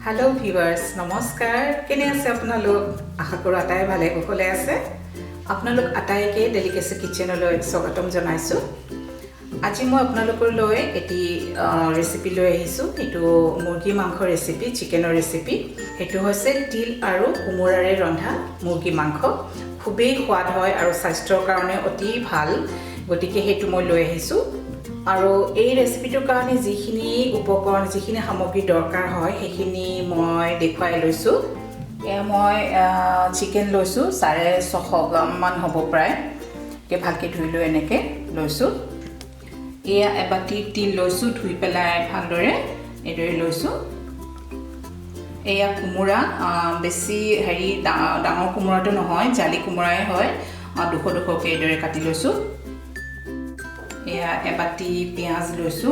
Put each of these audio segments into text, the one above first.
hello viewers নমস্কাৰ কেনে আছে আপোনালোক আশা কৰো আটাই ভালে কুশলে আছে আপোনালোক আটাইকে ডেলিকেসি কিচেনলৈ স্বাগতম জনাইছো আজি মই আপোনালোকৰ লৈ এটি ৰেচিপি লৈ আহিছো এটো মুৰ্গী মাংস ৰেচিপি চিকেনৰ ৰেচিপি এটো হৈছে তিল আৰু কোমোৰাৰে ৰন্ধা মুৰ্গী মাংস খুবেই সোৱাদ হয় আৰু স্বাস্থ্যৰ কাৰণে অতি ভাল গতিকে হেতু মই লৈ আহিছো আৰু এই ৰেচিপিটোৰ কাৰণে যিখিনি উপকৰণ যিখিনি সামগ্ৰী দৰকাৰ হয় সেইখিনি মই দেখুৱাই লৈছো মই চিকেন লৈছো 650 গ্ৰাম মান হ'ব প্ৰায় কে ভালকে ধুই লৈ এনেকে লৈছো এয়া এবাটি তিল লৈছো ধুই পেলাই ভালদৰে এদৰে লৈছো এয়া কোমোৰা বেছি হেৰি ডাঙৰ কোমোৰাটো নহয় জালি কোমোৰাই হয় 200 কে এদৰে কাটি লৈছো এয়া এবাটি পিয়াজ লৈছো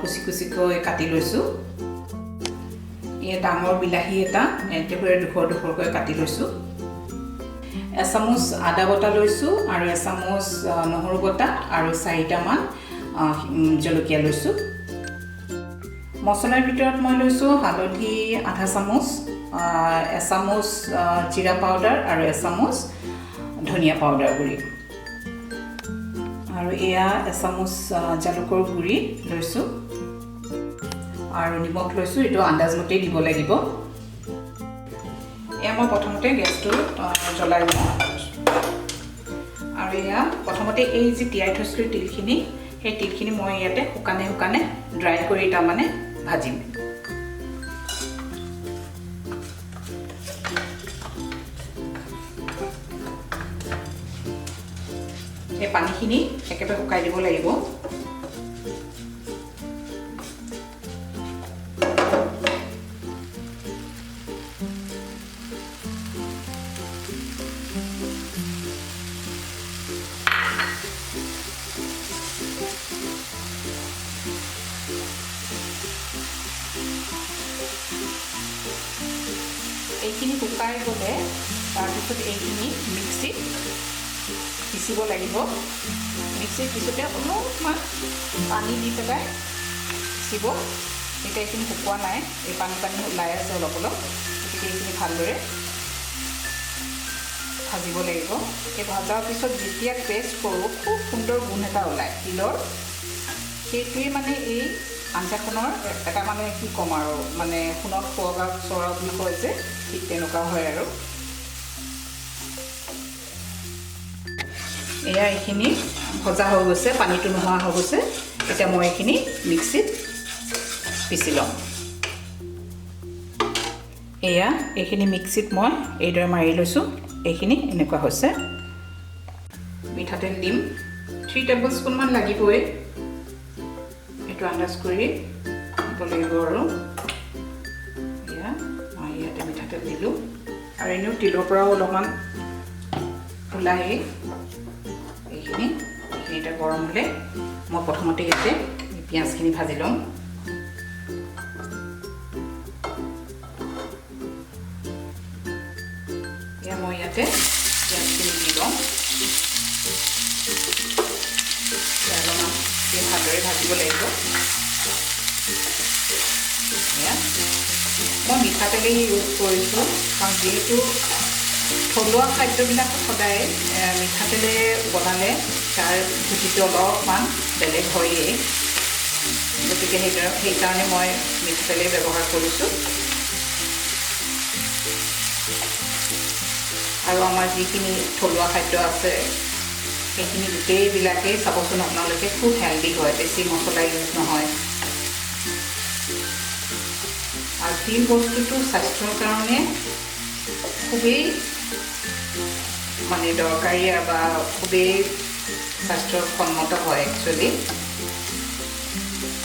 কুচি কুচি কৈ কাটি লৈছো এয়া ডাঙৰ বিলাহী এটা এটেকৰে 200 কৈ কাটি লৈছো এচামুচ আদা বটা লৈছো আৰু এচামুচ নহৰু বটা আৰু 4টা মান জলকীয়া লৈছো মছলাৰ ভিতৰত মই লৈছো হালধি আধা চামুচ এচামুচ জিৰা পাউডাৰ আৰু এচামুচ ধনিয়া পাউডাৰ গুৰি আৰু এয়া এচামুচ জালুকৰ গুৰি লৈছো আৰু নিমখ লৈছো এটো আন্দাজ মতে দিব লাগিব এয়া মই প্ৰথমতে গেছটো জ্বলাই দিম আৰু এয়া প্ৰথমতে এই যে তিয়াই থৈছিলো তিলখিনি সেই তিলখিনি মই ইয়াতে শুকানে ড্ৰাই কৰি তা মানে ভাজিম এই পানীখিনি একেবাৰে শুকাই দিব লাগিব এইখিনি শুকাই গ'লে তাৰপিছত এইখিনি মিক্সিত পিচিব লাগিব মিক্সিত পিছতে অলপমান পানী দি পেলাই পিচিব এতিয়া এইখিনি শুকোৱা নাই এই পানী ওলাই আছে অলপ গতিকে এইখিনি ভালদৰে ভাজিব লাগিব এই ভজাৰ পিছত যেতিয়া পেষ্ট কৰোঁ খুব সুন্দৰ গুণ এটা ওলায় তিলৰ সেইটোৱে মানে এই আঞ্জাখনৰ এটা মানে কি ক'ম আৰু মানে সোণত খোৱা চৰা বুলি কয় যে ঠিক তেনেকুৱা হয় আৰু এয়া এইখিনি ভজা হৈ গৈছে পানীটো নোহোৱা হৈ গৈছে এতিয়া মই এইখিনি মিক্সিত পিচি ল'ম এয়া এইখিনি মিক্সিত মই এইদৰে মাৰি লৈছোঁ এইখিনি এনেকুৱা হৈছে মিঠাতেল দিম 3 টেবুলস্পুন মান লাগিবই এইটো আন্দাজ কৰি দিব লাগিব আৰু এয়া মই ইয়াতে মিঠাতেল দিলোঁ আৰু এনেও তিলৰ পৰাও অলপমান ওলাই এইখিনি এটা গৰম হ'লে মই প্ৰথমতে ইয়াতে পিঁয়াজখিনি ভাজি ল'ম এয়া মই ইয়াতে পিঁয়াজখিনি দি ল'ম অলপমান ভালদৰে ভাজিব লাগিব এয়া মই মিঠাতেলেই ইউজ কৰিছোঁ কাৰণ যিহেতু থলুৱা খাদ্যবিলাক সদায় মিঠাতেলে বনালে তাৰ জুতিটো অলপমান বেলেগ হয়েই গতিকে সেইকাৰণে মই মিঠাতেলে ব্যৱহাৰ কৰিছোঁ আৰু আমাৰ যিখিনি থলুৱা খাদ্য আছে সেইখিনি গোটেইবিলাকেই চাবচোন আপোনালোকে খুব হেল্ডি হয় বেছি মছলা ইউজ নহয় আৰু তিল বস্তুটো স্বাস্থ্যৰ কাৰণে খুবেই মানে দৰকাৰী বা খুবেই স্বাস্থ্যসন্মত হয় একচুৱেলি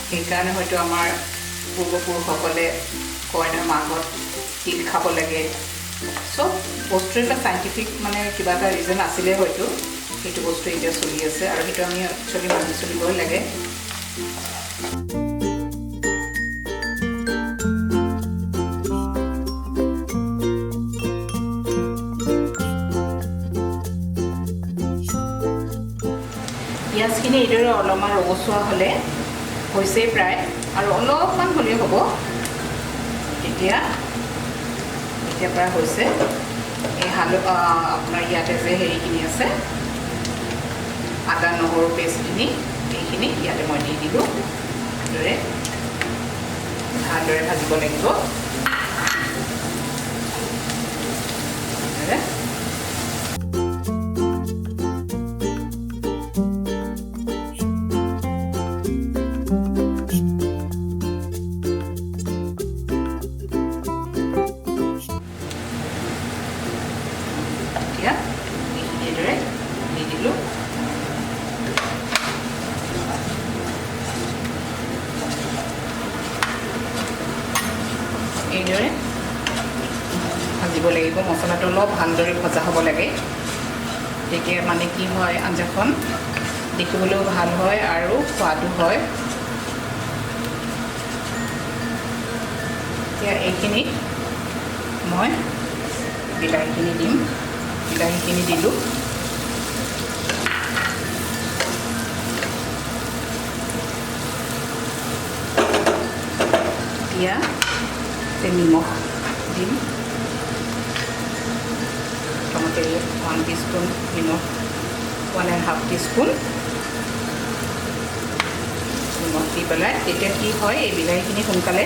সেইকাৰণে হয়তো আমাৰ পূৰ্বপুৰুষসকলে কয় নহয় মাঘত তিল খাব লাগে চব বস্তুৰ এটা চাইণ্টিফিক মানে কিবা এটা ৰিজন আছিলে হয়তো সেইটো বস্তু এতিয়া চলি আছে আৰু সেইটো আমি একচুৱেলি মানি চলিবই লাগে পিঁয়াজখিনি এইদৰে অলপমান ৰঙচুৱা হ'লে হৈছে প্ৰায় আৰু অলপমান হ'লেই হ'ব এতিয়া পৰা হৈছে এই আপোনাৰ ইয়াতে যে হেৰিখিনি আছে আদা নহৰু পেষ্টখিনি এইখিনি ইয়াতে মই দি দিলোঁ ভালদৰে ভাজিব লাগিব এইদৰে ভাজিব লাগিব মছলাটো অলপ ভালদৰে ভজা হ'ব লাগে তেতিয়া মানে কি হয় আঞ্জাখন দেখিবলৈও ভাল হয় আৰু সোৱাদো হয় এতিয়া এইখিনি মই বিলাহীখিনি দিম বিলাহীখিনি দিলোঁ এতিয়া নিমখ দিম প্ৰথমতে 1 টিস্পুন নিমখ 1.5 টিস্পুন নিমখ দি পেলাই তেতিয়া কি হয় এই বিলাহীখিনি সোনকালে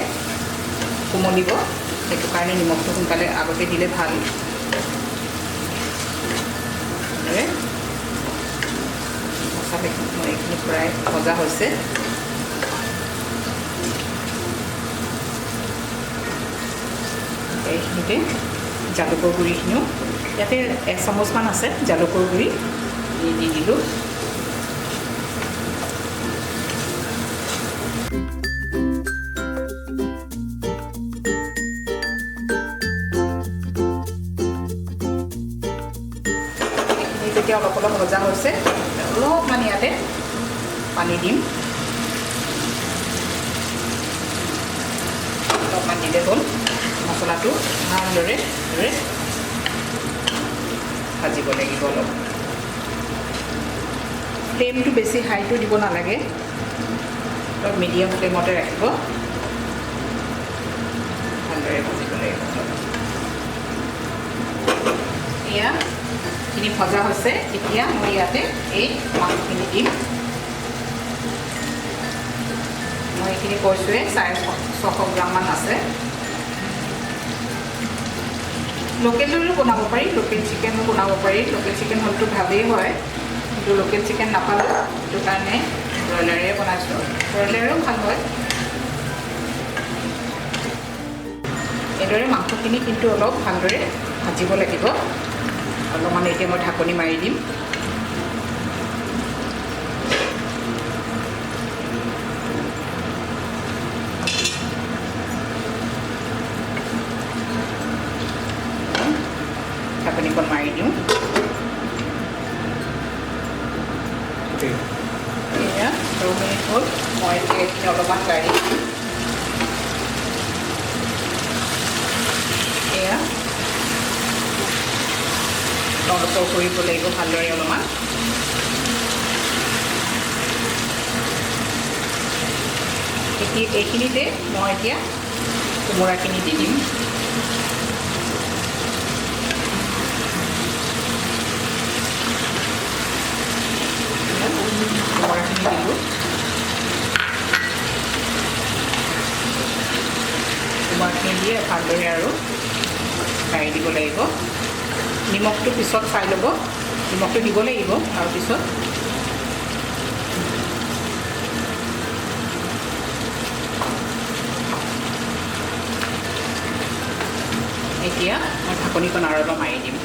কোমলিব সেইটো কাৰণে নিমখটো সোনকালে আগতে দিলে ভাল মছলাখিনি এইখিনি প্ৰায় ভজা হৈছে এইখিনিতে জালুকৰ গুড়িখিনিও ইয়াতে 1 চামুচমান আছে জালুকৰ গুড়ি দি দিলোঁ এইখিনি যেতিয়া অলপ অলপ ভজা হৈছে অলপমান ইয়াতে পানী দিম অলপমান দিলে হ'ল মছলাটো ভালদৰে ভাজিব লাগিব অলপ ফ্লেমটো বেছি হাইটো দিব নালাগে অলপ মিডিয়াম ফ্লেমতে ৰাখিব ভালদৰে ভাজিব লাগিব এয়াখিনি ভজা হৈছে এতিয়া মই ইয়াতে এই মাংসখিনি দিম মই এইখিনি কৈছোঁৱে 600 গ্ৰামমান আছে লোকেলৰো বনাব পাৰি লোকেল চিকেনো বনাব পাৰি লোকেল চিকেন হ'লেতো ভালেই হয় কিন্তু লোকেল চিকেন নাপালোঁ সেইটো কাৰণে ব্ৰইলাৰে বনাইছোঁ ব্ৰইলাৰেও ভাল হয় এইদৰে মাংসখিনি কিন্তু অলপ ভালদৰে ভাজিব লাগিব অলপমান এতিয়া মই ঢাকনি মাৰি দিম ঢাকনিখন মাৰি দিওঁ এয়া 2 মিনিট হ'ল মই এতিয়া এইখিনি অলপমান লাৰি দিম এয়া তলটো কৰিব লাগিব ভালদৰে অলপমান এইখিনিতে মই এতিয়া কোমোৰাখিনি দি দিম কোমোৰাখিনি দিলোঁ কোমোৰাখিনি দিয়ে ভালদৰে আৰু লাৰি দিব লাগিব নিমখটো পিছত চাই ল'ব নিমখটো দিব লাগিব আৰু পিছত এতিয়া মই ঢাকনিখন আৰু এবাৰ মাৰি দিম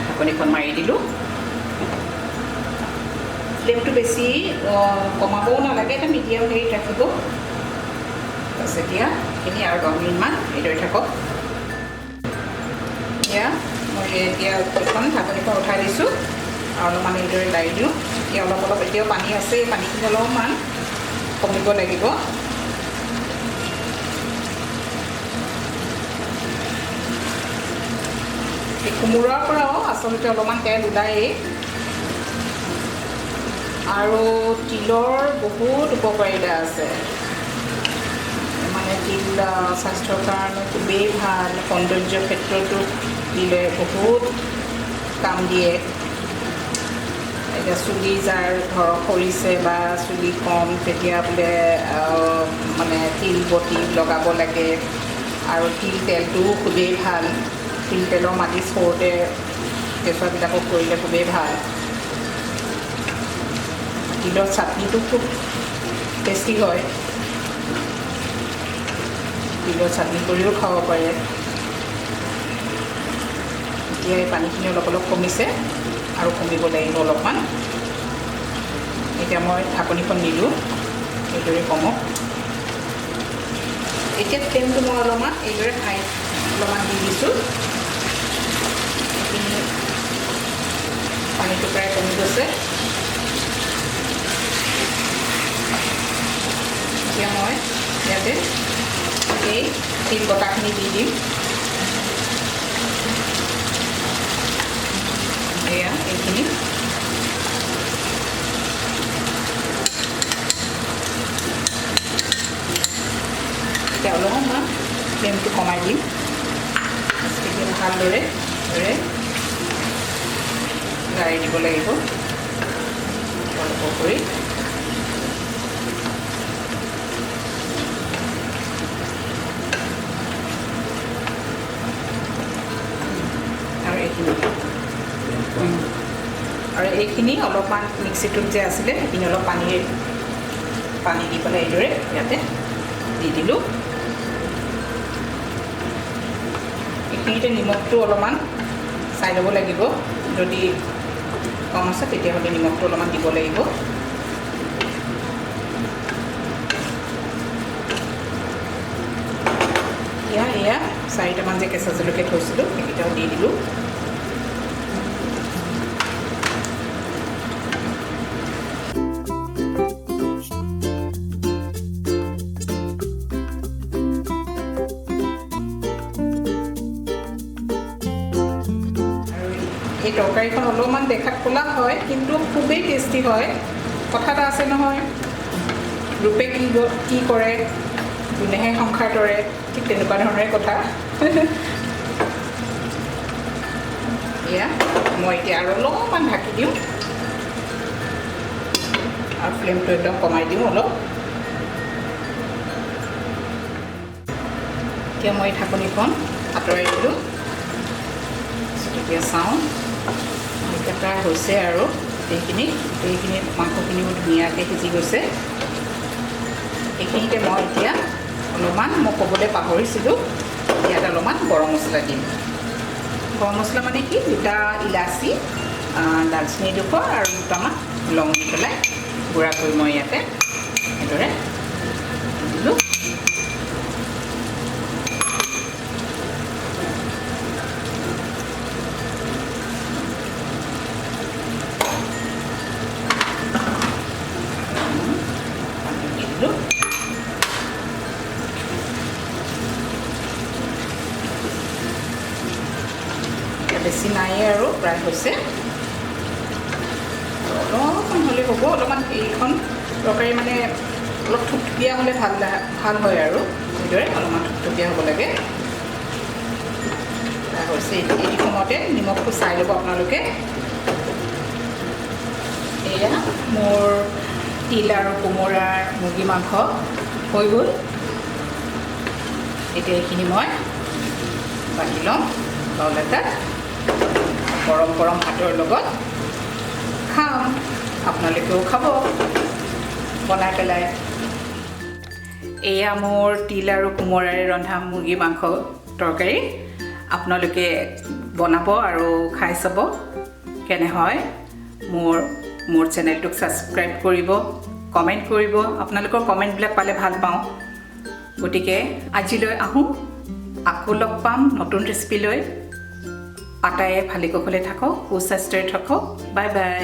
ঢাকনিখন মাৰি দিলোঁ ফ্লেমটো বেছি কমাবও নালাগে এটা মিডিয়াম হেৰিত ৰাখিব তাৰপিছত এতিয়া এইখিনি আৰু 10 মিনিটমান এইদৰে থাকক এতিয়া মই এতিয়া এখন ঢাকনিখন উঠাই দিছোঁ আৰু অলপমান এইদৰে লাৰি দিওঁ এতিয়া অলপ অলপ এতিয়াও পানী আছে পানীখিনি অলপমান কমিব লাগিব এই কোমোৰাৰ পৰাও আচলতে অলপমান তেল ওলায়েই আৰু তিলৰ বহুত উপকাৰিতা আছে মানে তিল স্বাস্থ্যৰ কাৰণে খুবেই ভাল সৌন্দৰ্য ক্ষেত্ৰতো তিলে বহুত কাম দিয়ে এতিয়া চুলি যাৰ ধৰক সৰিছে বা চুলি কম তেতিয়া বোলে মানে তিল বটি লগাব লাগে আৰু তিল তেলটোও খুবেই ভাল তিল তেলৰ মালিচ কৰোঁতে কেঁচুৱাবিলাকক কৰিলে খুবেই ভাল তিলৰ চাটনিটো খুব টেষ্টি হয় তিলৰ চাটনি কৰিও খাব পাৰে এতিয়া এই পানীখিনি অলপ অলপ কমিছে আৰু কমিব লাগিব অলপমান এতিয়া মই ঢাকনিখন নিলোঁ এইদৰে কমক এতিয়া ফ্লেমটো মই অলপমান এইদৰে অলপমান দি দিছোঁ এইখিনি পানীটো প্ৰায় কমি গৈছে এতিয়া মই ইয়াতে এই তিল বটাখিনি দি দিম এয়া এইখিনি এতিয়া অলপমান ফ্লেমটো কমাই দিম ভালদৰে লাৰি দিব লাগিব অলপ কৰি আৰু এইখিনি অলপমান মিক্সিটোত যে আছিলে সেইখিনি অলপ পানী দি পেলাই এইদৰে ইয়াতে দি দিলোঁ এইখিনিতে নিমখটো অলপমান চাই ল'ব লাগিব যদি কম আছে তেতিয়াহ'লে নিমখটো অলপমান দিব লাগিব এয়া 4টামান যে কেঁচা জলকীয়া থৈছিলোঁ সেইকেইটাও দি দিলোঁ এই তৰকাৰীখন অলপমান দেখাত ক'লা হয় কিন্তু খুবেই টেষ্টি হয় কথা এটা আছে নহয় ৰূপে কি কৰে গুণেহে সংসাৰ তৰে ঠিক তেনেকুৱা ধৰণৰে কথা এয়া মই এতিয়া আৰু অলপমান ঢাকি দিওঁ আৰু ফ্লেমটো একদম কমাই দিওঁ অলপ এতিয়া মই ঢাকনিখন আঁতৰাই দিলোঁ এতিয়া চাওঁ এটা হৈছে আৰু গোটেইখিনি মাংসখিনিও ধুনীয়াকৈ সিজি গৈছে এইখিনিতে মই এতিয়া অলপমান মই ক'বলৈ পাহৰিছিলোঁ ইয়াত অলপমান গৰম মছলা দিম গৰম মছলা মানে কি 2টা ইলাচি দালচিনি 2 আৰু 2টামান লং দি পেলাই গুড়া কৰি মই ইয়াতে এইদৰে দিলোঁ বেছি নাই আৰু প্ৰায় হৈছে অলপমান হ'লে হ'ব অলপমান এইখন তৰকাৰী মানে অলপ থুপথুপীয়া হ'লে ভাল হয় আৰু এইদৰে অলপমান থুপথুপীয়া হ'ব লাগে হৈছে এই সময়তে নিমখটো চাই ল'ব আপোনালোকে এয়া মোৰ তিল আৰু কোমোৰাৰ মুৰ্গী মাংস হৈ গ'ল এতিয়া এইখিনি মই বাকি ল'ম বাউল এটাত গৰম গৰম ভাতৰ লগত খাম আপোনালোকেও খাব বনাই পেলাই এয়া মোৰ তিল আৰু কোমোৰাৰে ৰন্ধা মুৰ্গী মাংস তৰকাৰী আপোনালোকে বনাব আৰু খাই চাব কেনে হয় মোৰ চেনেলটোক ছাবস্ক্ৰাইব কৰিব কমেণ্ট কৰিব আপোনালোকৰ কমেণ্টবিলাক পালে ভাল পাওঁ গতিকে আজিলৈ আহোঁ আকৌ লগ পাম নতুন ৰেচিপি লৈ আটায়ে ভালে কুশলে থাকক সুস্বাস্থ্যৰে থাকক বাই বাই